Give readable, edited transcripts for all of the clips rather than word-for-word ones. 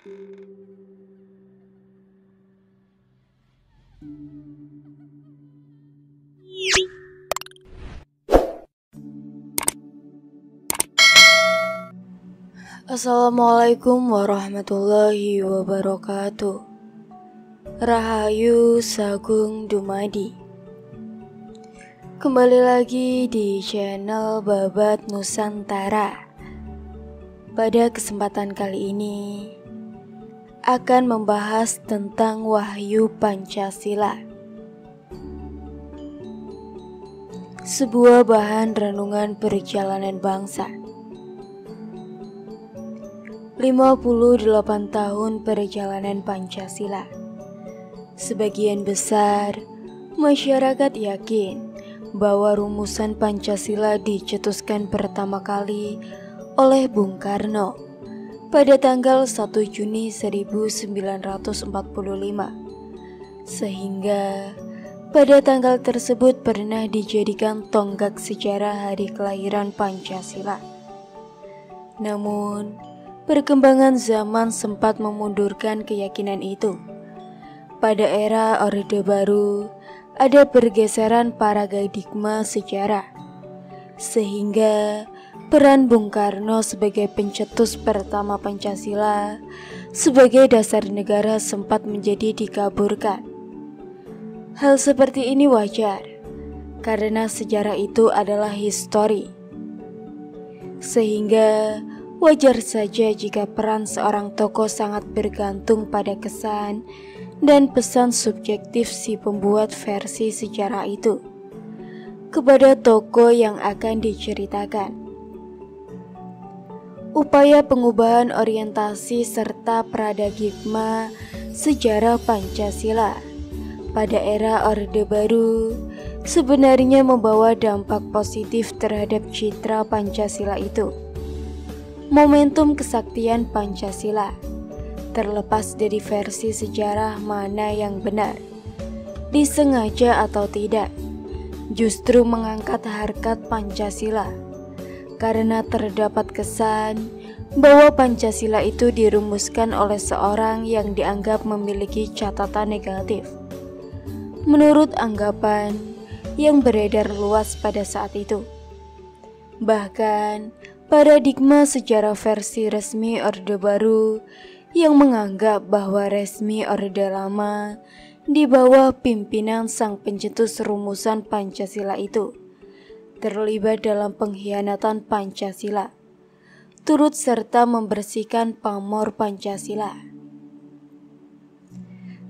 Assalamualaikum warahmatullahi wabarakatuh. Rahayu Sagung Dumadi. Kembali lagi di channel Babat Nusantara. Pada kesempatan kali ini akan membahas tentang Wahyu Pancasila, sebuah bahan renungan perjalanan bangsa. 58 tahun perjalanan Pancasila. Sebagian besar masyarakat yakin bahwa rumusan Pancasila dicetuskan pertama kali oleh Bung Karno pada tanggal 1 Juni 1945, sehingga pada tanggal tersebut pernah dijadikan tonggak sejarah hari kelahiran Pancasila. Namun, perkembangan zaman sempat memundurkan keyakinan itu. Pada era Orde Baru, ada pergeseran paradigma sejarah, sehingga peran Bung Karno sebagai pencetus pertama Pancasila sebagai dasar negara sempat menjadi dikaburkan. Hal seperti ini wajar, karena sejarah itu adalah histori. Sehingga wajar saja jika peran seorang tokoh sangat bergantung pada kesan dan pesan subjektif si pembuat versi sejarah itu kepada tokoh yang akan diceritakan. Upaya pengubahan orientasi serta paradigma sejarah Pancasila pada era Orde Baru sebenarnya membawa dampak positif terhadap citra Pancasila itu. Momentum kesaktian Pancasila, terlepas dari versi sejarah mana yang benar, disengaja atau tidak, justru mengangkat harkat Pancasila, karena terdapat kesan bahwa Pancasila itu dirumuskan oleh seorang yang dianggap memiliki catatan negatif. Menurut anggapan yang beredar luas pada saat itu, bahkan paradigma sejarah versi resmi Orde Baru yang menganggap bahwa resmi Orde Lama di bawah pimpinan sang pencetus rumusan Pancasila itu terlibat dalam pengkhianatan Pancasila, turut serta membersihkan pamor Pancasila.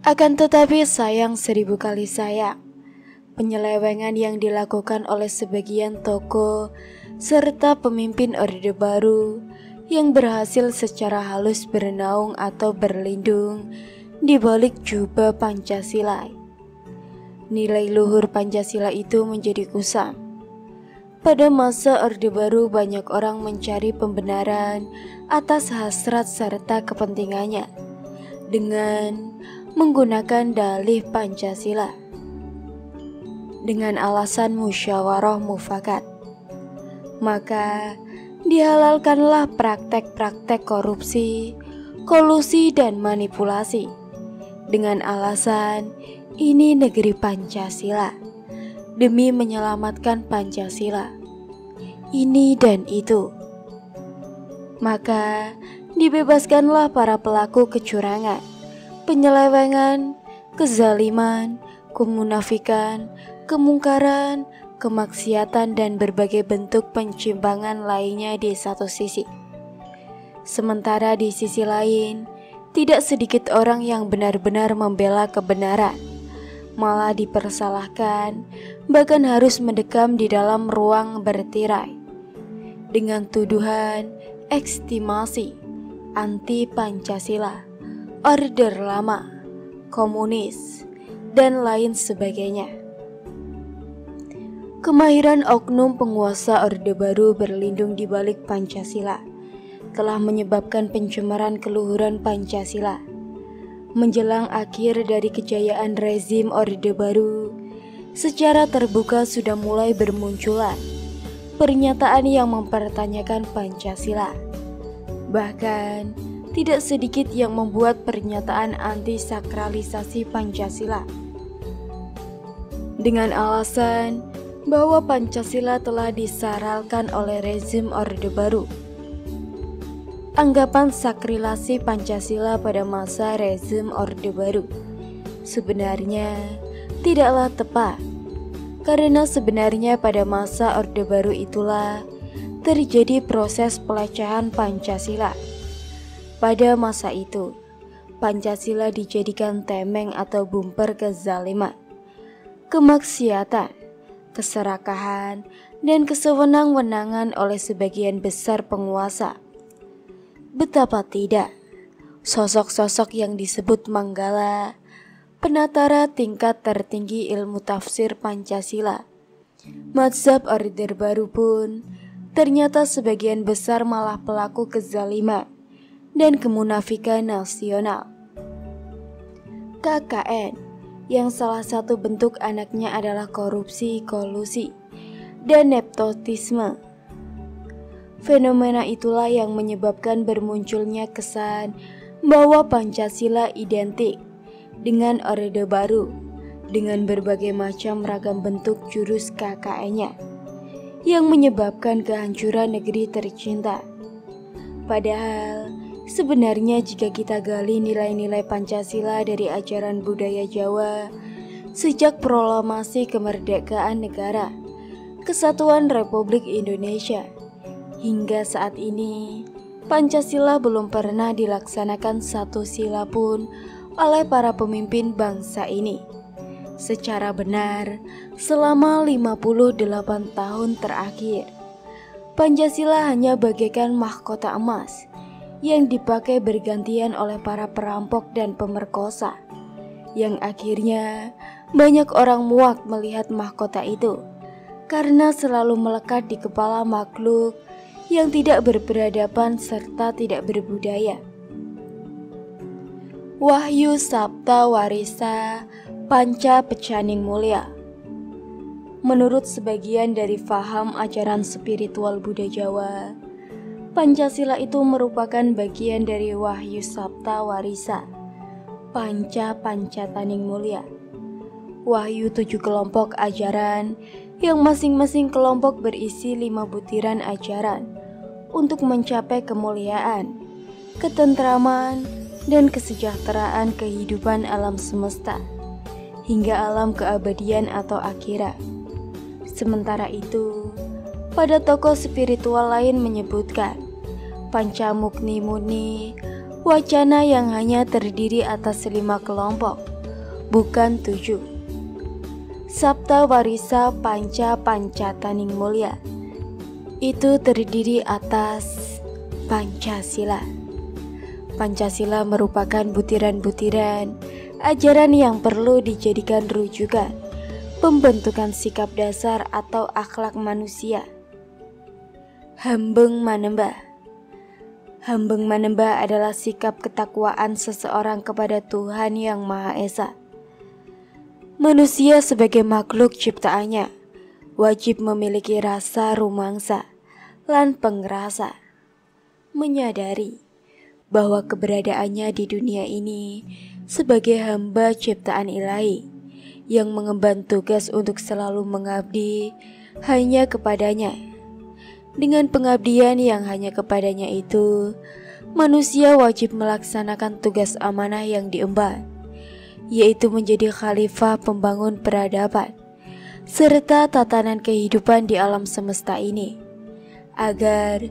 Akan tetapi sayang 1000 kali sayang, penyelewengan yang dilakukan oleh sebagian tokoh serta pemimpin Orde Baru yang berhasil secara halus bernaung atau berlindung di balik jubah Pancasila. Nilai luhur Pancasila itu menjadi kusam. Pada masa Orde Baru banyak orang mencari pembenaran atas hasrat serta kepentingannya dengan menggunakan dalih Pancasila dengan alasan musyawarah mufakat. Maka dihalalkanlah praktek-praktek korupsi, kolusi, dan manipulasi dengan alasan ini negeri Pancasila, demi menyelamatkan Pancasila, ini dan itu. Maka dibebaskanlah para pelaku kecurangan, penyelewengan, kezaliman, kemunafikan, kemungkaran, kemaksiatan, dan berbagai bentuk pencimbangan lainnya di satu sisi. Sementara di sisi lain, tidak sedikit orang yang benar-benar membela kebenaran, malah dipersalahkan, bahkan harus mendekam di dalam ruang bertirai dengan tuduhan ekstimasi, anti Pancasila, order lama, komunis, dan lain sebagainya. Kemahiran oknum penguasa Orde Baru berlindung di balik Pancasila telah menyebabkan pencemaran keluhuran Pancasila. Menjelang akhir dari kejayaan rezim Orde Baru, secara terbuka sudah mulai bermunculan pernyataan yang mempertanyakan Pancasila. Bahkan tidak sedikit yang membuat pernyataan anti-sakralisasi Pancasila dengan alasan bahwa Pancasila telah disaralkan oleh rezim Orde Baru. Anggapan sakrilasi Pancasila pada masa rezim Orde Baru sebenarnya tidaklah tepat, karena sebenarnya pada masa Orde Baru itulah terjadi proses pelecehan Pancasila. Pada masa itu, Pancasila dijadikan temeng atau bumper kezaliman, kemaksiatan, keserakahan, dan kesewenang-wenangan oleh sebagian besar penguasa. Betapa tidak, sosok-sosok yang disebut Manggala, penatara tingkat tertinggi ilmu tafsir Pancasila, mazhab Orde Baru pun ternyata sebagian besar malah pelaku kezaliman dan kemunafikan nasional. KKN yang salah satu bentuk anaknya adalah korupsi, kolusi, dan nepotisme. Fenomena itulah yang menyebabkan bermunculnya kesan bahwa Pancasila identik dengan Orde Baru dengan berbagai macam ragam bentuk jurus KKN-nya yang menyebabkan kehancuran negeri tercinta. Padahal sebenarnya jika kita gali nilai-nilai Pancasila dari ajaran budaya Jawa sejak proklamasi kemerdekaan negara Kesatuan Republik Indonesia hingga saat ini, Pancasila belum pernah dilaksanakan satu sila pun oleh para pemimpin bangsa ini secara benar selama 58 tahun terakhir. Pancasila hanya bagaikan mahkota emas yang dipakai bergantian oleh para perampok dan pemerkosa, yang akhirnya banyak orang muak melihat mahkota itu karena selalu melekat di kepala makhluk yang tidak berperadaban serta tidak berbudaya. Wahyu Sabta Warisa Panca Pecaning Mulia. Menurut sebagian dari faham ajaran spiritual Buddha Jawa, Pancasila itu merupakan bagian dari Wahyu Sabta Warisa Panca Pancataning Mulia, wahyu 7 kelompok ajaran yang masing-masing kelompok berisi 5 butiran ajaran untuk mencapai kemuliaan, ketentraman, dan kesejahteraan kehidupan alam semesta hingga alam keabadian atau akhirat. Sementara itu, pada tokoh spiritual lain menyebutkan Pancamukni Muni, wacana yang hanya terdiri atas 5 kelompok, bukan 7. Sabta Warisa Panca Pancataning Mulia itu terdiri atas Pancasila. Pancasila merupakan butiran-butiran ajaran yang perlu dijadikan rujukan pembentukan sikap dasar atau akhlak manusia. Hambeng Manembah. Hambeng Manembah adalah sikap ketakwaan seseorang kepada Tuhan Yang Maha Esa. Manusia sebagai makhluk ciptaannya wajib memiliki rasa rumangsa lan pengrasa, menyadari bahwa keberadaannya di dunia ini sebagai hamba ciptaan ilahi yang mengemban tugas untuk selalu mengabdi hanya kepadanya. Dengan pengabdian yang hanya kepadanya itu, manusia wajib melaksanakan tugas amanah yang diemban, yaitu menjadi khalifah pembangun peradaban serta tatanan kehidupan di alam semesta ini, agar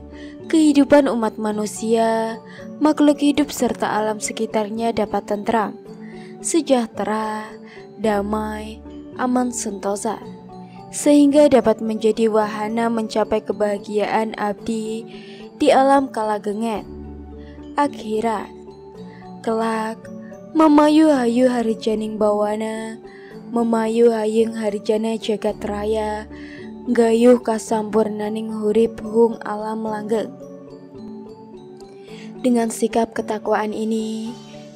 kehidupan umat manusia, makhluk hidup serta alam sekitarnya dapat tentram, sejahtera, damai, aman sentosa, sehingga dapat menjadi wahana mencapai kebahagiaan abdi di alam kalagenget, akhirat, kelak memayu hayu harjaning bawana, memayu hayeng harjana jagat raya, gayuh kasampurnaning hurip hung alam langgeng. Dengan sikap ketakwaan ini,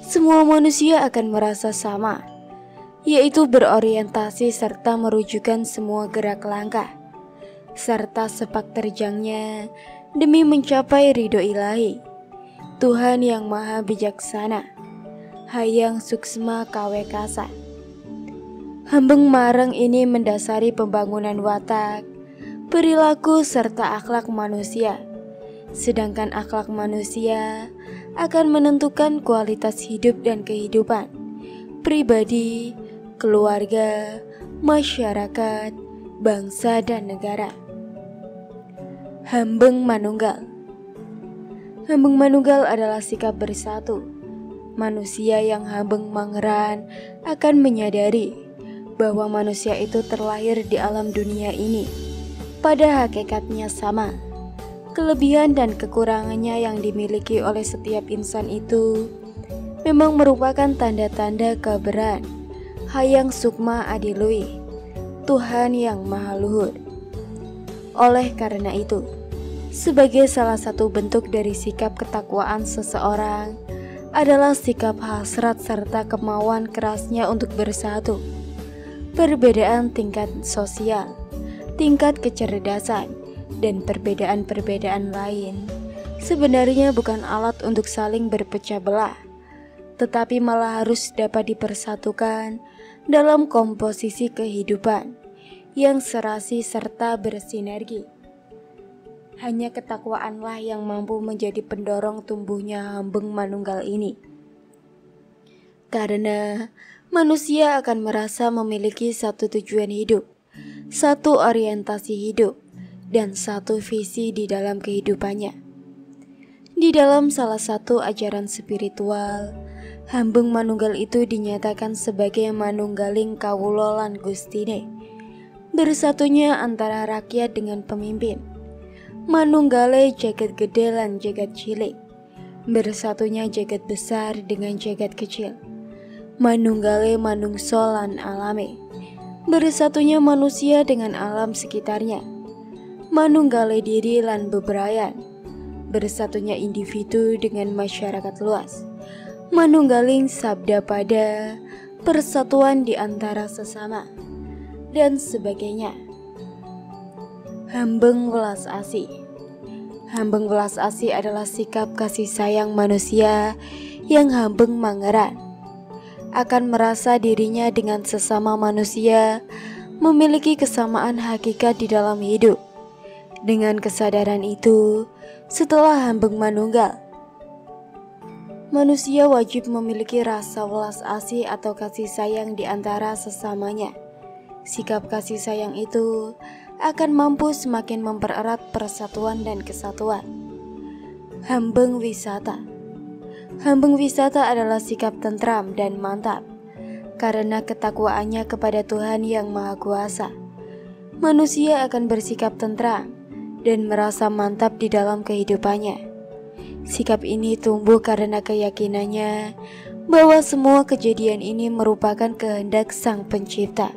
semua manusia akan merasa sama, yaitu berorientasi serta merujukan semua gerak langkah serta sepak terjangnya demi mencapai ridho ilahi, Tuhan yang maha bijaksana, hayang suksma kawe kasa. Hambeng mareng ini mendasari pembangunan watak, perilaku serta akhlak manusia. Sedangkan akhlak manusia akan menentukan kualitas hidup dan kehidupan pribadi, keluarga, masyarakat, bangsa dan negara. Hambeng manunggal. Hambeng manunggal adalah sikap bersatu. Manusia yang hambeng mangeran akan menyadari bahwa manusia itu terlahir di alam dunia ini pada hakikatnya sama. Kelebihan dan kekurangannya yang dimiliki oleh setiap insan itu memang merupakan tanda-tanda keberan hayang sukma adilui, Tuhan yang maha luhur. Oleh karena itu, sebagai salah satu bentuk dari sikap ketakwaan seseorang adalah sikap hasrat serta kemauan kerasnya untuk bersatu. Perbedaan tingkat sosial, tingkat kecerdasan, dan perbedaan-perbedaan lain sebenarnya bukan alat untuk saling berpecah belah, tetapi malah harus dapat dipersatukan dalam komposisi kehidupan yang serasi serta bersinergi. Hanya ketakwaanlah yang mampu menjadi pendorong tumbuhnya hambeng manunggal ini. Karena manusia akan merasa memiliki satu tujuan hidup, satu orientasi hidup, dan satu visi di dalam kehidupannya. Di dalam salah satu ajaran spiritual, hambeng manunggal itu dinyatakan sebagai manunggaling kawula lan Gustine, bersatunya antara rakyat dengan pemimpin. Manunggale jagat gede lan jagat cilik, bersatunya jagat besar dengan jagat kecil. Manunggale manungso lan alame, bersatunya manusia dengan alam sekitarnya. Manunggale diri lan bebrayan, bersatunya individu dengan masyarakat luas. Manunggaling sabda pada, persatuan di antara sesama, dan sebagainya. Hambeng welas asih. Hambeng welas asih adalah sikap kasih sayang manusia yang hambeng mangeran, akan merasa dirinya dengan sesama manusia memiliki kesamaan hakikat di dalam hidup. Dengan kesadaran itu, setelah hambeng manunggal, manusia wajib memiliki rasa welas asih atau kasih sayang di antara sesamanya. Sikap kasih sayang itu akan mampu semakin mempererat persatuan dan kesatuan. Hambeng wisata. Hambeng wisata adalah sikap tentram dan mantap karena ketakwaannya kepada Tuhan yang Maha Kuasa. Manusia akan bersikap tentram dan merasa mantap di dalam kehidupannya. Sikap ini tumbuh karena keyakinannya bahwa semua kejadian ini merupakan kehendak Sang Pencipta.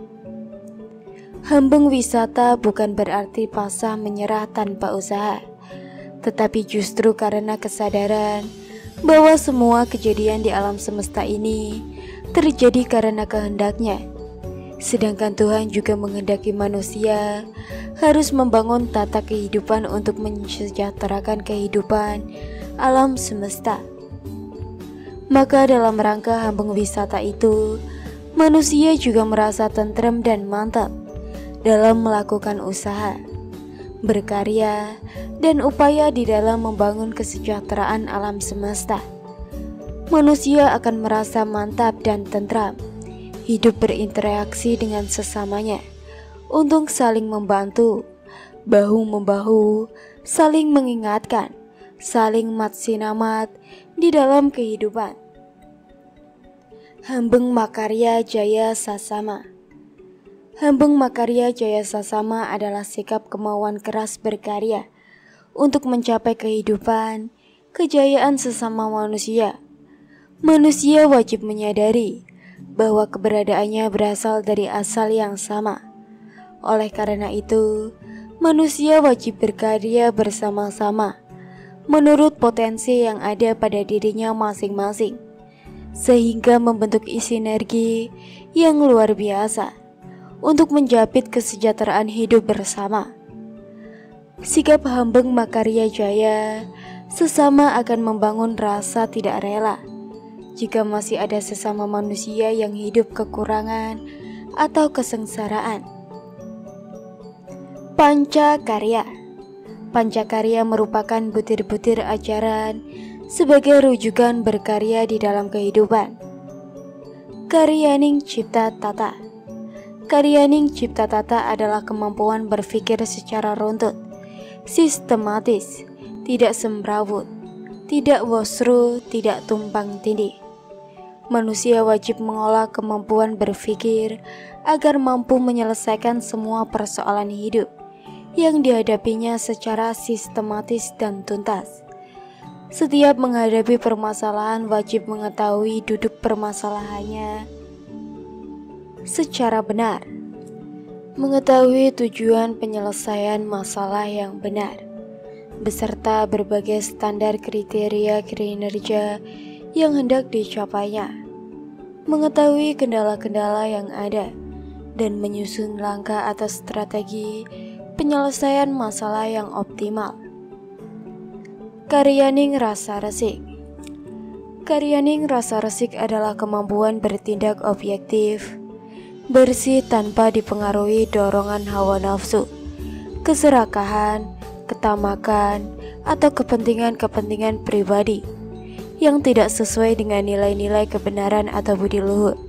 Hambeng wisata bukan berarti pasrah menyerah tanpa usaha, tetapi justru karena kesadaran bahwa semua kejadian di alam semesta ini terjadi karena kehendaknya. Sedangkan Tuhan juga menghendaki manusia harus membangun tata kehidupan untuk mensejahterakan kehidupan alam semesta. Maka dalam rangka hambeng wisata itu, manusia juga merasa tentrem dan mantap dalam melakukan usaha, berkarya, dan upaya di dalam membangun kesejahteraan alam semesta. Manusia akan merasa mantap dan tentram, hidup berinteraksi dengan sesamanya, untuk saling membantu, bahu-membahu, saling mengingatkan, saling matsinamat di dalam kehidupan. Hambeng makarya jaya sasama. Hambeng makarya jaya sasama adalah sikap kemauan keras berkarya untuk mencapai kehidupan, kejayaan sesama manusia. Manusia wajib menyadari bahwa keberadaannya berasal dari asal yang sama. Oleh karena itu, manusia wajib berkarya bersama-sama menurut potensi yang ada pada dirinya masing-masing, sehingga membentuk sinergi yang luar biasa untuk menjapit kesejahteraan hidup bersama. Sikap hambeng makarya jaya Sesama akan membangun rasa tidak rela jika masih ada sesama manusia yang hidup kekurangan atau kesengsaraan. Pancakarya. Pancakarya merupakan butir-butir ajaran sebagai rujukan berkarya di dalam kehidupan. Karyaning Cipta Tata. Karyaning Cipta Tata adalah kemampuan berpikir secara runtut, sistematis, tidak semrawut, tidak wasru, tidak tumpang tindih. Manusia wajib mengolah kemampuan berpikir agar mampu menyelesaikan semua persoalan hidup yang dihadapinya secara sistematis dan tuntas. Setiap menghadapi permasalahan wajib mengetahui duduk permasalahannya secara benar, mengetahui tujuan penyelesaian masalah yang benar, beserta berbagai standar kriteria kinerja yang hendak dicapainya, mengetahui kendala-kendala yang ada, dan menyusun langkah atau strategi penyelesaian masalah yang optimal. Karyaning rasa resik. Karyaning rasa resik adalah kemampuan bertindak objektif, bersih tanpa dipengaruhi dorongan hawa nafsu, keserakahan, ketamakan, atau kepentingan-kepentingan pribadi yang tidak sesuai dengan nilai-nilai kebenaran atau budi luhur.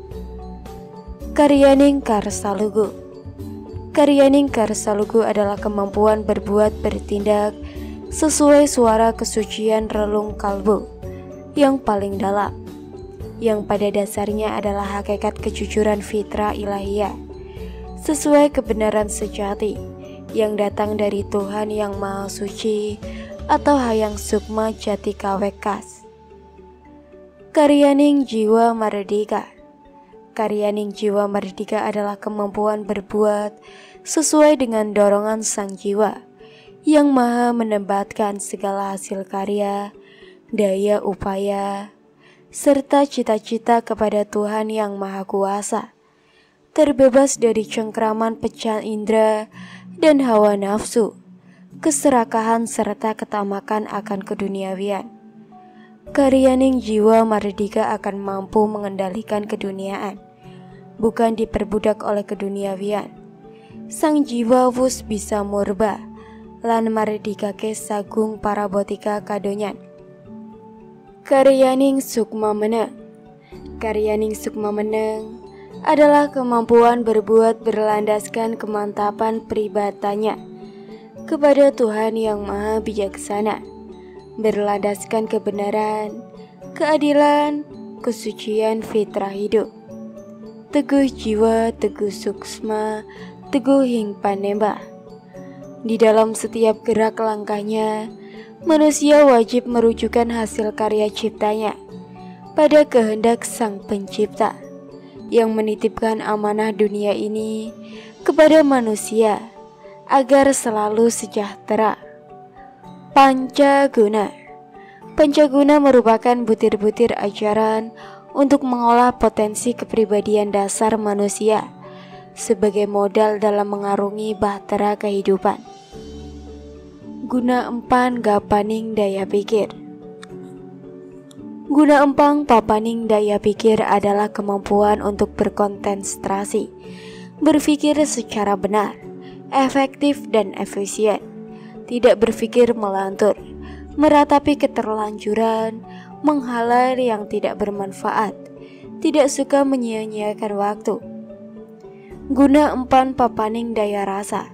Karyaning karsa lugu. Karyaning karsa lugu adalah kemampuan berbuat bertindak sesuai suara kesucian relung kalbu yang paling dalam, yang pada dasarnya adalah hakikat kejujuran fitrah ilahiyah, sesuai kebenaran sejati yang datang dari Tuhan yang Maha Suci atau Hayang Sukma Jati Kawekas. Karyaning jiwa merdeka. Karyaning jiwa merdeka adalah kemampuan berbuat sesuai dengan dorongan sang jiwa yang maha menebatkan segala hasil karya, daya upaya, serta cita-cita kepada Tuhan yang Maha Kuasa, terbebas dari cengkraman pecah indera dan hawa nafsu, keserakahan serta ketamakan akan keduniawian. Karyaning jiwa merdeka akan mampu mengendalikan keduniaan, bukan diperbudak oleh keduniawian. Sang jiwa wus bisa murba, lan merdekake sagung parabotika kadonyan. Karyaning sukma meneng. Karyaning sukma meneng adalah kemampuan berbuat berlandaskan kemantapan peribatannya kepada Tuhan yang Maha Bijaksana, berlandaskan kebenaran, keadilan, kesucian fitrah hidup. Teguh jiwa, teguh suksma, teguh hing panembah. Di dalam setiap gerak langkahnya, manusia wajib merujukan hasil karya ciptanya pada kehendak Sang Pencipta yang menitipkan amanah dunia ini kepada manusia agar selalu sejahtera. Pancaguna. Pancaguna merupakan butir-butir ajaran untuk mengolah potensi kepribadian dasar manusia sebagai modal dalam mengarungi bahtera kehidupan. Guna empan gapaning daya pikir. Guna empang papaning daya pikir adalah kemampuan untuk berkonsentrasi, berpikir secara benar, efektif dan efisien, tidak berpikir melantur, meratapi keterlanjuran, menghalar yang tidak bermanfaat, tidak suka menyia-nyiakan waktu. Guna empan papaning daya rasa.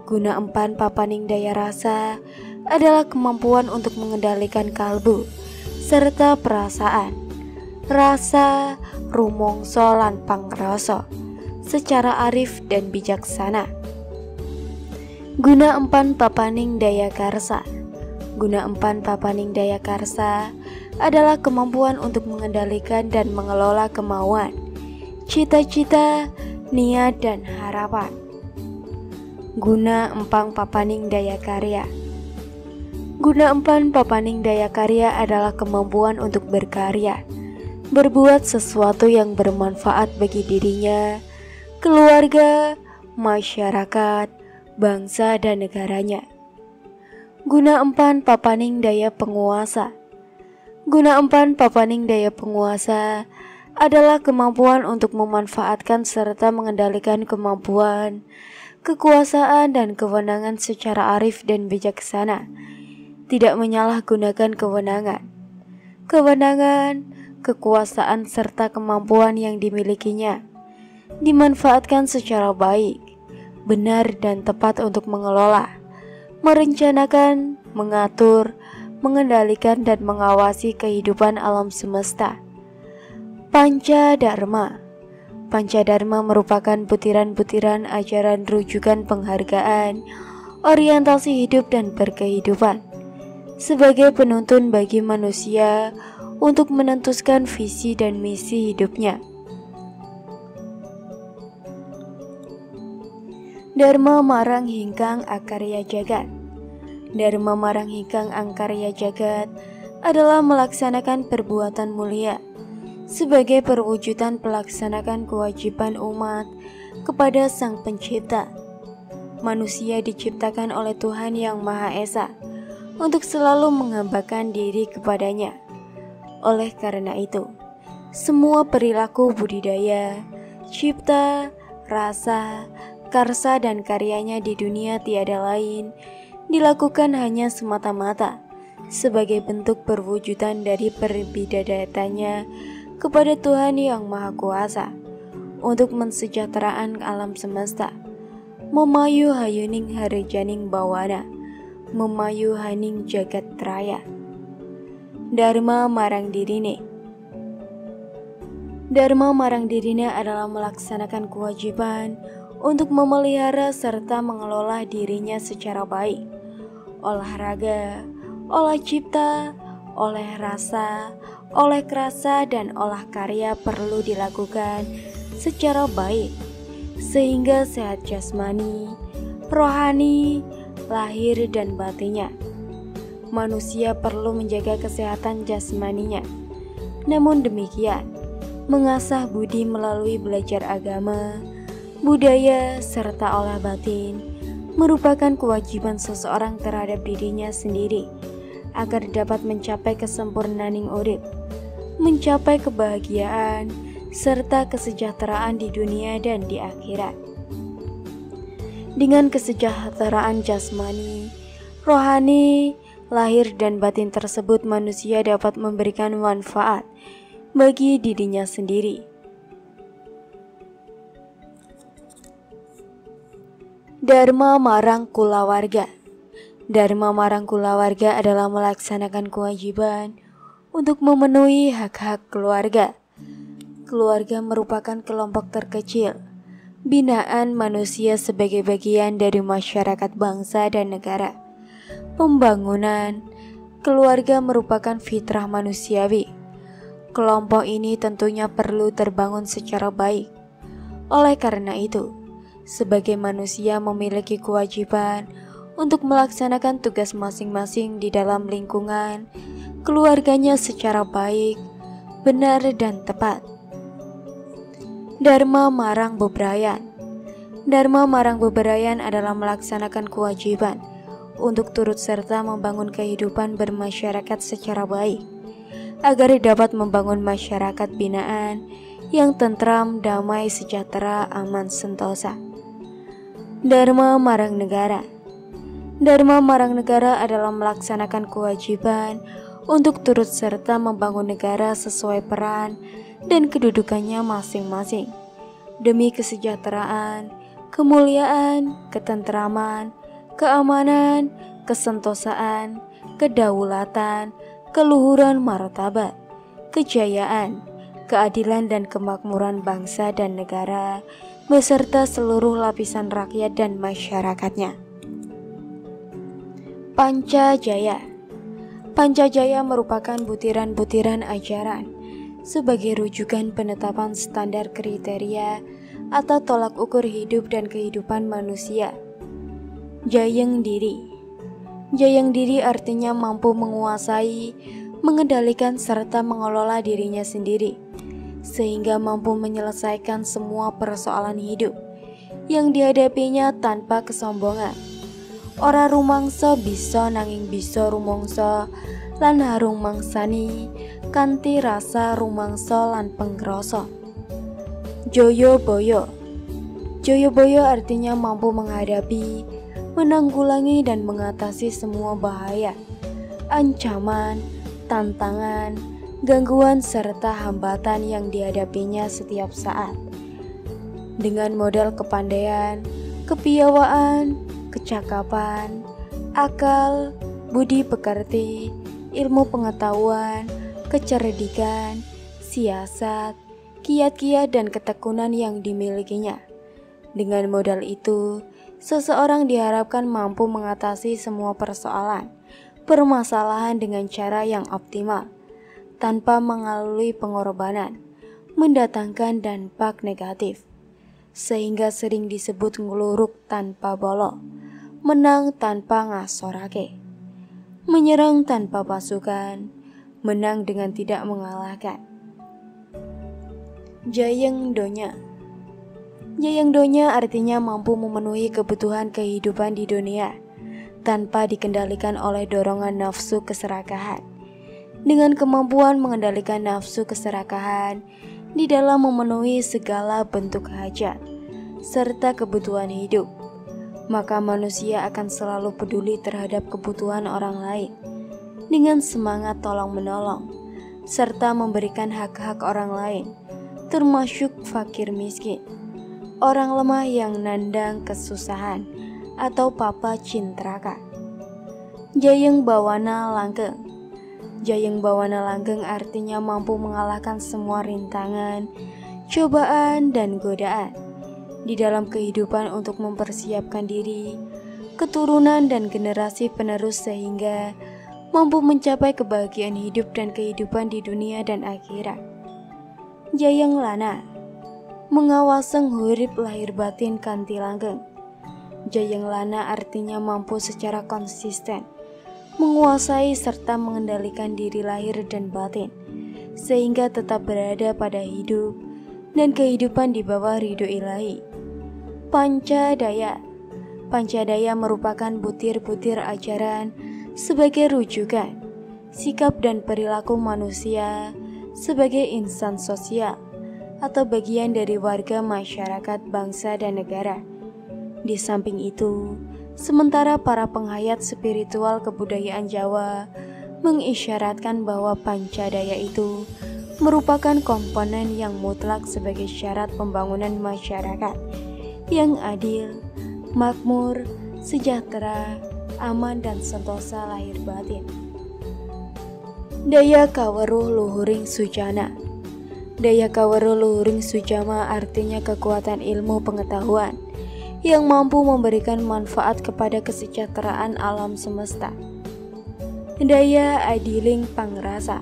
Guna empan papaning daya rasa adalah kemampuan untuk mengendalikan kalbu serta perasaan, rasa, rumongso lan pangrasa secara arif dan bijaksana. Guna empan papaning daya karsa. Guna empan papaning daya karsa adalah kemampuan untuk mengendalikan dan mengelola kemauan, cita-cita, niat dan harapan. Guna empang papaning daya karya. Guna empan papaning daya karya adalah kemampuan untuk berkarya, berbuat sesuatu yang bermanfaat bagi dirinya, keluarga, masyarakat, bangsa dan negaranya. Guna empan papaning daya penguasa. Guna empan papaning daya penguasa adalah kemampuan untuk memanfaatkan serta mengendalikan kemampuan, kekuasaan dan kewenangan secara arif dan bijaksana, tidak menyalahgunakan kewenangan, kekuasaan serta kemampuan yang dimilikinya, dimanfaatkan secara baik, benar dan tepat untuk mengelola, merencanakan, mengatur, mengendalikan dan mengawasi kehidupan alam semesta. Pancadharma. Pancadharma merupakan butiran-butiran ajaran rujukan penghargaan, orientasi hidup dan berkehidupan sebagai penuntun bagi manusia untuk menentukan visi dan misi hidupnya. Dharma marang hingkang akarya jagat. Dharma marang hingkang angkarya jagat adalah melaksanakan perbuatan mulia sebagai perwujudan pelaksanakan kewajiban umat kepada Sang Pencipta. Manusia diciptakan oleh Tuhan Yang Maha Esa untuk selalu menghambakan diri kepadanya. Oleh karena itu, semua perilaku budidaya, cipta, rasa, karsa dan karyanya di dunia tiada lain dilakukan hanya semata-mata sebagai bentuk perwujudan dari perbidadatannya kepada Tuhan Yang Maha Kuasa untuk mensejahteraan alam semesta, memayu hayuning harajaning bawana, memayu haning jagat raya. Dharma marang dirine. Dharma marang dirine adalah melaksanakan kewajiban untuk memelihara serta mengelola dirinya secara baik, olahraga, olah cipta, oleh rasa, oleh kerasa dan olah karya perlu dilakukan secara baik sehingga sehat jasmani, rohani, lahir dan batinnya. Manusia perlu menjaga kesehatan jasmaninya. Namun demikian, mengasah budi melalui belajar agama, budaya serta olah batin merupakan kewajiban seseorang terhadap dirinya sendiri agar dapat mencapai kesempurnaaning urip, mencapai kebahagiaan serta kesejahteraan di dunia dan di akhirat. Dengan kesejahteraan jasmani, rohani, lahir dan batin tersebut, manusia dapat memberikan manfaat bagi dirinya sendiri. Dharma marang kulawarga. Dharma marang kulawarga adalah melaksanakan kewajiban untuk memenuhi hak-hak keluarga. Keluarga merupakan kelompok terkecil, binaan manusia sebagai bagian dari masyarakat bangsa dan negara. Pembangunan keluarga merupakan fitrah manusiawi. Kelompok ini tentunya perlu terbangun secara baik. Oleh karena itu, sebagai manusia memiliki kewajiban untuk melaksanakan tugas masing-masing di dalam lingkungan keluarganya secara baik, benar dan tepat. Dharma marang bebrayan. Dharma marang bebrayan adalah melaksanakan kewajiban untuk turut serta membangun kehidupan bermasyarakat secara baik, agar dapat membangun masyarakat binaan yang tentram, damai, sejahtera, aman, sentosa. Dharma marang negara. Dharma marang negara adalah melaksanakan kewajiban untuk turut serta membangun negara sesuai peran dan kedudukannya masing-masing, demi kesejahteraan, kemuliaan, ketentraman, keamanan, kesentosaan, kedaulatan, keluhuran martabat, kejayaan, keadilan dan kemakmuran bangsa dan negara, beserta seluruh lapisan rakyat dan masyarakatnya. Pancajaya. Pancajaya merupakan butiran-butiran ajaran sebagai rujukan penetapan standar kriteria atau tolak ukur hidup dan kehidupan manusia. Jayeng diri. Jayeng diri artinya mampu menguasai, mengendalikan serta mengelola dirinya sendiri, sehingga mampu menyelesaikan semua persoalan hidup yang dihadapinya tanpa kesombongan. Ora rumangsa bisa nanging bisa rumangsa lan harung mangsani kanthi rasa rumangsa lan pengrasa. Joyoboyo. Joyoboyo artinya mampu menghadapi, menanggulangi dan mengatasi semua bahaya, ancaman, tantangan, gangguan serta hambatan yang dihadapinya setiap saat. Dengan modal kepandaian, kepiawaan, kecakapan, akal, budi pekerti, ilmu pengetahuan, kecerdikan, siasat, kiat-kiat dan ketekunan yang dimilikinya. Dengan modal itu, seseorang diharapkan mampu mengatasi semua permasalahan dengan cara yang optimal, tanpa mengalami pengorbanan, mendatangkan dampak negatif, sehingga sering disebut ngluruk tanpa bolok, menang tanpa ngasorake, menyerang tanpa pasukan, menang dengan tidak mengalahkan. Jayeng donya. Jayeng donya artinya mampu memenuhi kebutuhan kehidupan di dunia tanpa dikendalikan oleh dorongan nafsu keserakahan. Dengan kemampuan mengendalikan nafsu keserakahan di dalam memenuhi segala bentuk hajat serta kebutuhan hidup, maka manusia akan selalu peduli terhadap kebutuhan orang lain dengan semangat tolong-menolong serta memberikan hak-hak orang lain, termasuk fakir miskin, orang lemah yang nandang kesusahan atau papa cintraka. Jayeng bawana langgeng. Jayeng bawana langgeng artinya mampu mengalahkan semua rintangan, cobaan, dan godaan di dalam kehidupan untuk mempersiapkan diri, keturunan, dan generasi penerus sehingga mampu mencapai kebahagiaan hidup dan kehidupan di dunia dan akhirat. Jayeng lana. Mengawaseng hurip lahir batin kanthi langgeng. Jayeng lana artinya mampu secara konsisten menguasai serta mengendalikan diri lahir dan batin, sehingga tetap berada pada hidup dan kehidupan di bawah ridho ilahi. Pancadaya. Pancadaya merupakan butir-butir ajaran sebagai rujukan, sikap dan perilaku manusia sebagai insan sosial atau bagian dari warga masyarakat, bangsa, dan negara. Di samping itu, sementara para penghayat spiritual kebudayaan Jawa mengisyaratkan bahwa pancadaya itu merupakan komponen yang mutlak sebagai syarat pembangunan masyarakat yang adil, makmur, sejahtera, aman, dan sentosa lahir batin. Daya kaweruh luhuring sujana. Daya kaweruh luhuring sujama artinya kekuatan ilmu pengetahuan yang mampu memberikan manfaat kepada kesejahteraan alam semesta. Daya adiling pangrasa.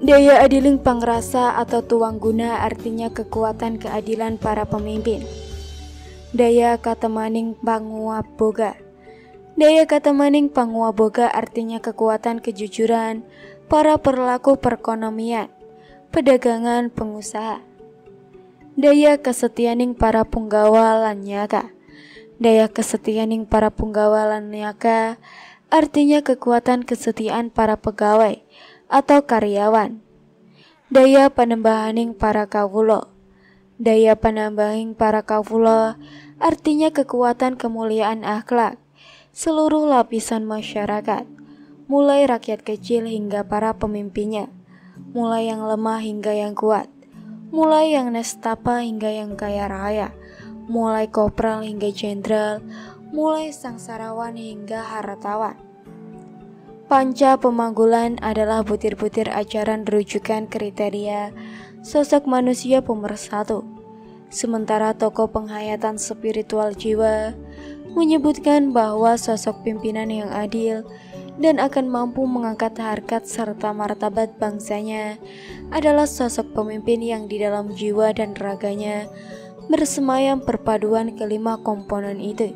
Daya adiling pangrasa atau tuang guna artinya kekuatan keadilan para pemimpin. Daya katemaning panguwaboga. Daya katemaning panguwaboga artinya kekuatan kejujuran para pelaku perekonomian, pedagangan, pengusaha. Daya kesetianing para punggawa lan nyaka. Daya kesetianing para punggawa lan nyaka artinya kekuatan kesetiaan para pegawai atau karyawan. Daya panembahaning para kawula. Daya panambahin para kawula artinya kekuatan kemuliaan akhlak seluruh lapisan masyarakat, mulai rakyat kecil hingga para pemimpinnya, mulai yang lemah hingga yang kuat, mulai yang nestapa hingga yang kaya raya, mulai kopral hingga jenderal, mulai sangsarawan hingga hartawan. Panca pemanggulan adalah butir-butir ajaran rujukan kriteria sosok manusia pemersatu. Sementara tokoh penghayatan spiritual jiwa menyebutkan bahwa sosok pimpinan yang adil dan akan mampu mengangkat harkat serta martabat bangsanya adalah sosok pemimpin yang di dalam jiwa dan raganya bersemayam perpaduan kelima komponen itu.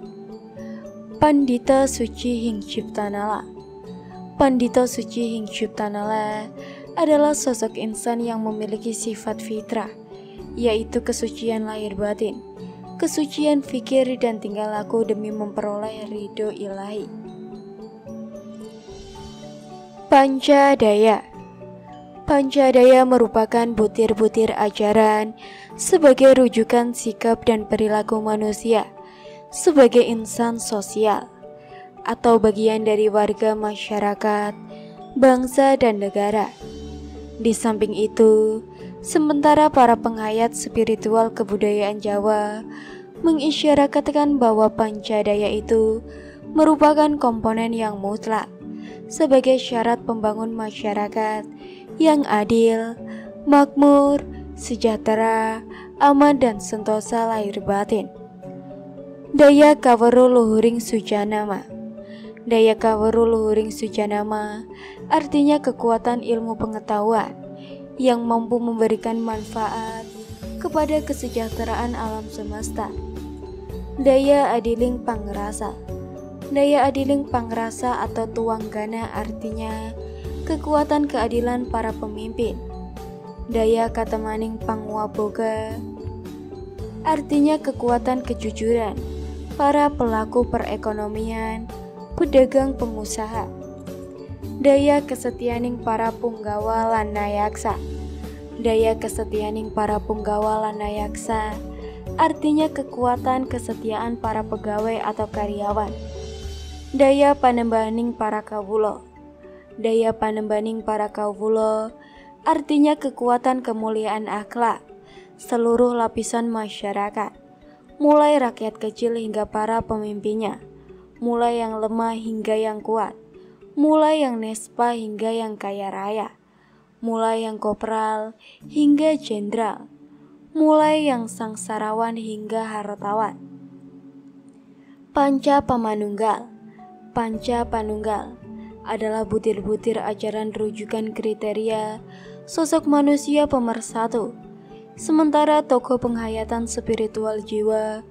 Pandita suci hing ciptanala. Pandita suci hing ciptanala adalah sosok insan yang memiliki sifat fitrah, yaitu kesucian lahir batin, kesucian fikir dan tingkah laku demi memperoleh ridho ilahi. Pancadaya. Pancadaya merupakan butir-butir ajaran sebagai rujukan sikap dan perilaku manusia sebagai insan sosial atau bagian dari warga masyarakat, bangsa dan negara. Di samping itu, sementara para penghayat spiritual kebudayaan Jawa mengisyaratkan bahwa Pancadaya itu merupakan komponen yang mutlak sebagai syarat pembangun masyarakat yang adil, makmur, sejahtera, aman dan sentosa lahir batin. Daya kaweruh luhuring sujanama. Daya kaweruh luhuring sujanama artinya kekuatan ilmu pengetahuan yang mampu memberikan manfaat kepada kesejahteraan alam semesta. Daya adiling pangrasa. Daya adiling pangrasa atau tuanggana artinya kekuatan keadilan para pemimpin. Daya katamaning pangwaboga artinya kekuatan kejujuran para pelaku perekonomian, pedagang pengusaha. Daya kesetianing para punggawa lan nayaksa. Daya kesetianing para punggawa lan nayaksa artinya kekuatan kesetiaan para pegawai atau karyawan. Daya panembaning para kawula. Daya panembaning para kawula artinya kekuatan kemuliaan akhlak seluruh lapisan masyarakat, mulai rakyat kecil hingga para pemimpinnya, mulai yang lemah hingga yang kuat, mulai yang nespa hingga yang kaya raya, mulai yang kopral hingga jenderal, mulai yang sangsarawan hingga hartawan. Panca Pamanunggal. Panca Panunggal adalah butir-butir ajaran rujukan kriteria sosok manusia pemersatu. Sementara tokoh penghayatan spiritual jiwa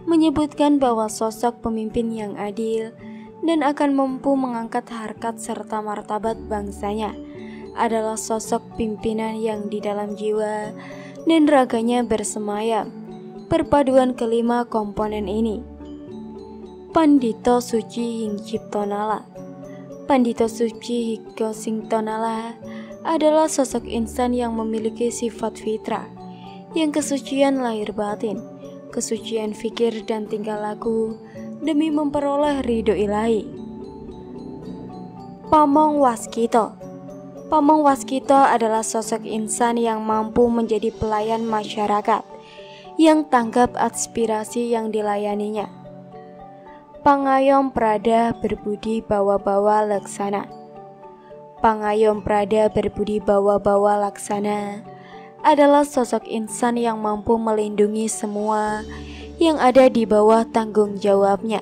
menyebutkan bahwa sosok pemimpin yang adil dan akan mampu mengangkat harkat serta martabat bangsanya adalah sosok pimpinan yang di dalam jiwa dan raganya bersemayam perpaduan kelima komponen ini. Pandito Suci Hing Ciptonala. Pandito Suci Hing Ciptonala adalah sosok insan yang memiliki sifat fitrah, yang kesucian lahir batin, kesucian fikir dan tingkah laku demi memperoleh ridho ilahi. Pamong Waskito. Pamong Waskito adalah sosok insan yang mampu menjadi pelayan masyarakat, yang tanggap aspirasi yang dilayaninya. Pangayom Prada berbudi bawa-bawa laksana. Pangayom Prada berbudi bawa-bawa laksana adalah sosok insan yang mampu melindungi semua yang ada di bawah tanggung jawabnya,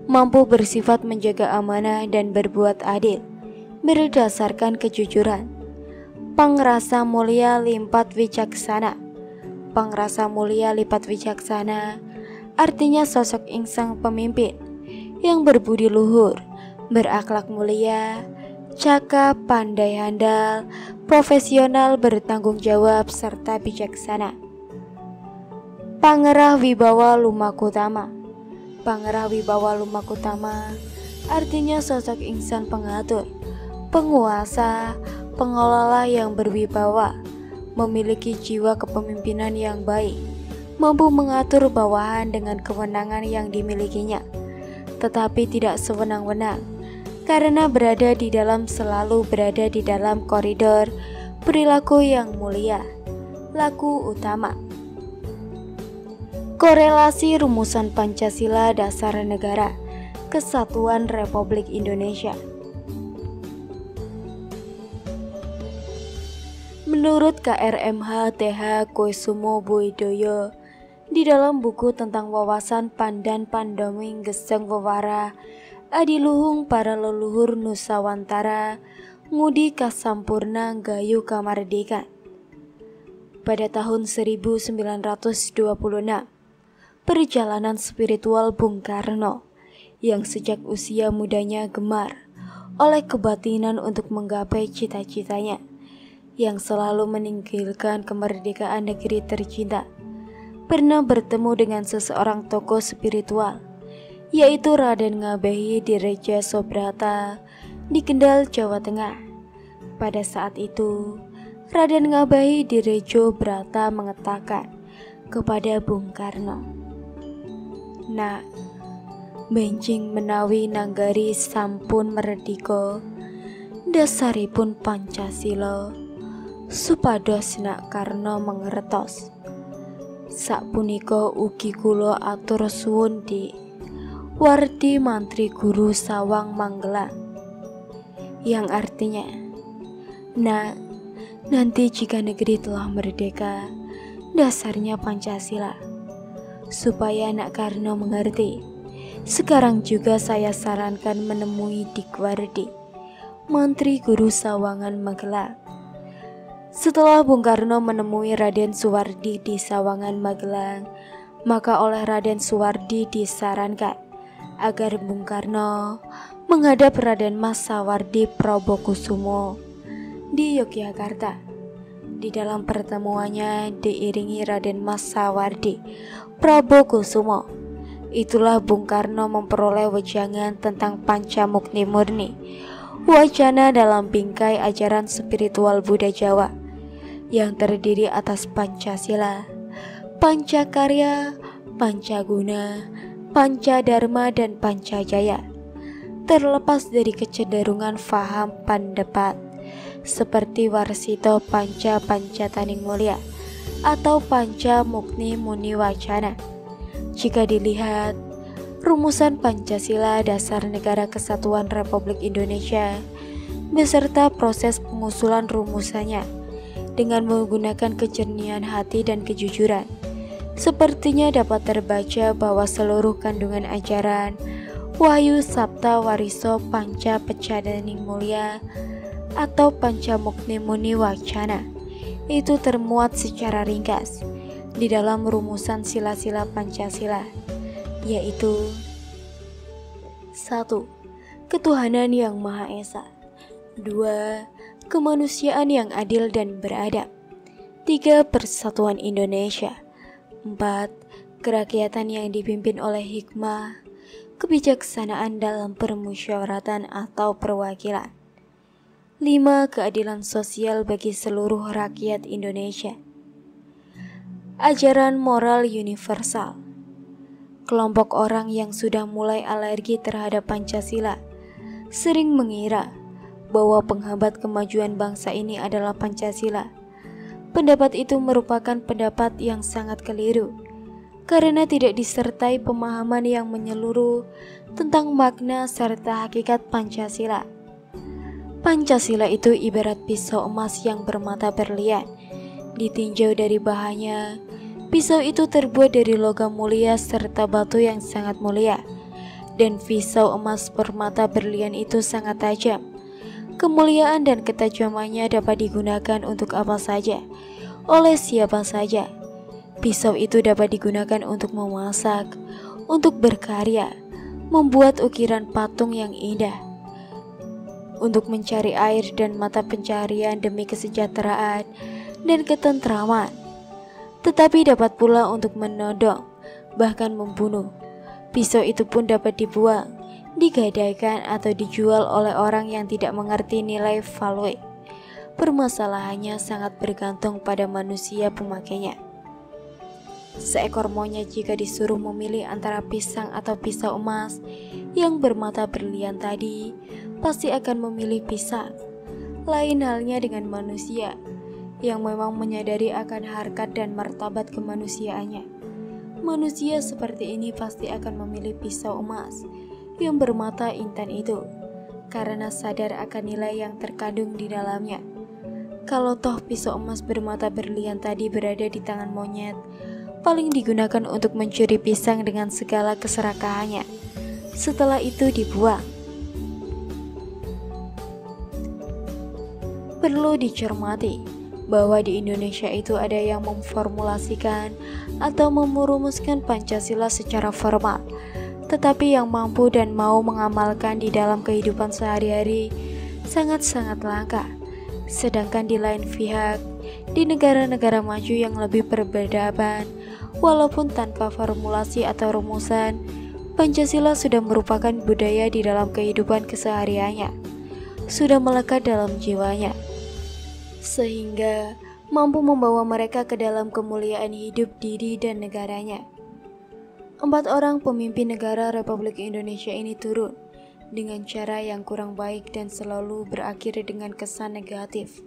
mampu bersifat menjaga amanah dan berbuat adil berdasarkan kejujuran. Pangrasa mulia limpat wicaksana. Pangrasa mulia lipat wicaksana artinya sosok insan pemimpin yang berbudi luhur, berakhlak mulia, cakap, pandai handal, profesional, bertanggung jawab, serta bijaksana. Pangerah Wibawa Lumakutama. Pangerah Wibawa Lumakutama artinya sosok insan pengatur, penguasa, pengelola yang berwibawa, memiliki jiwa kepemimpinan yang baik, mampu mengatur bawahan dengan kewenangan yang dimilikinya, tetapi tidak sewenang-wenang, karena selalu berada di dalam koridor perilaku yang mulia, laku utama. Korelasi rumusan Pancasila Dasar Negara Kesatuan Republik Indonesia. Menurut KRMH TH Koesumo Boidoyo, di dalam buku tentang wawasan pandan pandoming geseng wewara adiluhung para leluhur Nusawantara ngudi kasampurna gayu kamardikan. Pada tahun 1926, perjalanan spiritual Bung Karno yang sejak usia mudanya gemar oleh kebatinan untuk menggapai cita-citanya yang selalu meninggalkan kemerdekaan negeri tercinta, pernah bertemu dengan seseorang tokoh spiritual, yaitu Raden Ngabehi di Reja Sobrata di Kendal, Jawa Tengah. Pada saat itu, Raden Ngabehi di Rejo Brata mengatakan kepada Bung Karno, "Nak, benjing menawi nanggari sampun merdika, dasaripun Pancasila, supados Nak Karno mengertos. Sapunika ugi kula atur suwun Dik, wardi Mantri Guru Sawang Magelang." Yang artinya, "Nak, nanti jika negeri telah merdeka, dasarnya Pancasila. Supaya Nak Karno mengerti, sekarang juga saya sarankan menemui Dikwardi, Mantri Guru Sawangan Magelang." Setelah Bung Karno menemui Raden Suwardi di Sawangan Magelang, maka oleh Raden Suwardi disarankan agar Bung Karno menghadap Raden Mas Sawardi Prabokusumo di Yogyakarta. Di dalam pertemuannya diiringi Raden Mas Sawardi Prabokusumo, itulah Bung Karno memperoleh wejangan tentang Pancamukni Murni, wacana dalam bingkai ajaran spiritual Buddha Jawa yang terdiri atas Pancasila, Pancakarya, Pancaguna, Pancadharma, dan Pancajaya. Terlepas dari kecenderungan faham pendapat seperti Warsito Panca Pancataning Mulia atau Panca Mukni Muni Wacana, jika dilihat rumusan Pancasila dasar Negara Kesatuan Republik Indonesia beserta proses pengusulan rumusannya dengan menggunakan kejernihan hati dan kejujuran, sepertinya dapat terbaca bahwa seluruh kandungan ajaran Wahyu Sabta Wariso Panca Pecadaning Mulia atau Pancamukni Muni Wacana itu termuat secara ringkas di dalam rumusan sila-sila Pancasila, yaitu 1. Ketuhanan yang Maha Esa. 2. Kemanusiaan yang adil dan beradab. 3. Persatuan Indonesia. 4. Kerakyatan yang dipimpin oleh hikmah, kebijaksanaan dalam permusyawaratan atau perwakilan. 5. Keadilan sosial bagi seluruh rakyat Indonesia. Ajaran moral universal. Kelompok orang yang sudah mulai alergi terhadap Pancasila sering mengira bahwa penghambat kemajuan bangsa ini adalah Pancasila. Pendapat itu merupakan pendapat yang sangat keliru karena tidak disertai pemahaman yang menyeluruh tentang makna serta hakikat Pancasila. Pancasila itu ibarat pisau emas yang bermata berlian. Ditinjau dari bahannya, pisau itu terbuat dari logam mulia serta batu yang sangat mulia. Dan pisau emas bermata berlian itu sangat tajam. Kemuliaan dan ketajamannya dapat digunakan untuk apa saja, oleh siapa saja. Pisau itu dapat digunakan untuk memasak, untuk berkarya, membuat ukiran patung yang indah, untuk mencari air dan mata pencarian demi kesejahteraan dan ketentraman, tetapi dapat pula untuk menodong, bahkan membunuh. Pisau itu pun dapat dibuang, digadaikan atau dijual oleh orang yang tidak mengerti nilai value. Permasalahannya sangat bergantung pada manusia pemakainya. Seekor monyet jika disuruh memilih antara pisang atau pisau emas yang bermata berlian tadi, pasti akan memilih pisang. Lain halnya dengan manusia yang memang menyadari akan harkat dan martabat kemanusiaannya. Manusia seperti ini pasti akan memilih pisau emas yang bermata intan itu karena sadar akan nilai yang terkandung di dalamnya. Kalau toh pisau emas bermata berlian tadi berada di tangan monyet, paling digunakan untuk mencuri pisang dengan segala keserakahannya. Setelah itu dibuang. Perlu dicermati bahwa di Indonesia itu ada yang memformulasikan atau merumuskan Pancasila secara formal, tetapi yang mampu dan mau mengamalkan di dalam kehidupan sehari-hari sangat-sangat langka. Sedangkan di lain pihak, di negara-negara maju yang lebih berperadaban, Walaupun tanpa formulasi atau rumusan, Pancasila sudah merupakan budaya di dalam kehidupan kesehariannya, sudah melekat dalam jiwanya, sehingga mampu membawa mereka ke dalam kemuliaan hidup diri dan negaranya. 4 orang pemimpin negara Republik Indonesia ini turun dengan cara yang kurang baik dan selalu berakhir dengan kesan negatif.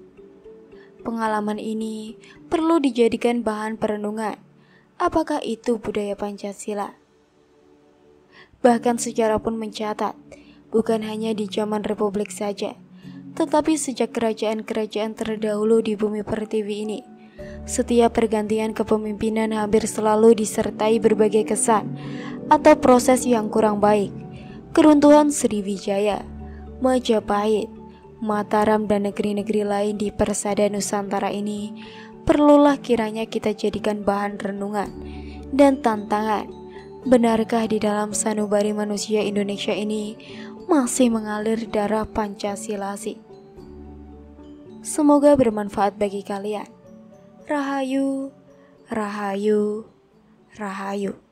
Pengalaman ini perlu dijadikan bahan perenungan. Apakah itu budaya Pancasila? Bahkan sejarah pun mencatat, bukan hanya di zaman Republik saja, tetapi sejak kerajaan-kerajaan terdahulu di bumi pertiwi ini, setiap pergantian kepemimpinan hampir selalu disertai berbagai kesan atau proses yang kurang baik. Keruntuhan Sriwijaya, Majapahit, Mataram dan negeri-negeri lain di persada Nusantara ini perlulah kiranya kita jadikan bahan renungan dan tantangan. Benarkah di dalam sanubari manusia Indonesia ini masih mengalir darah Pancasilasi? Semoga bermanfaat bagi kalian. Rahayu, Rahayu, Rahayu.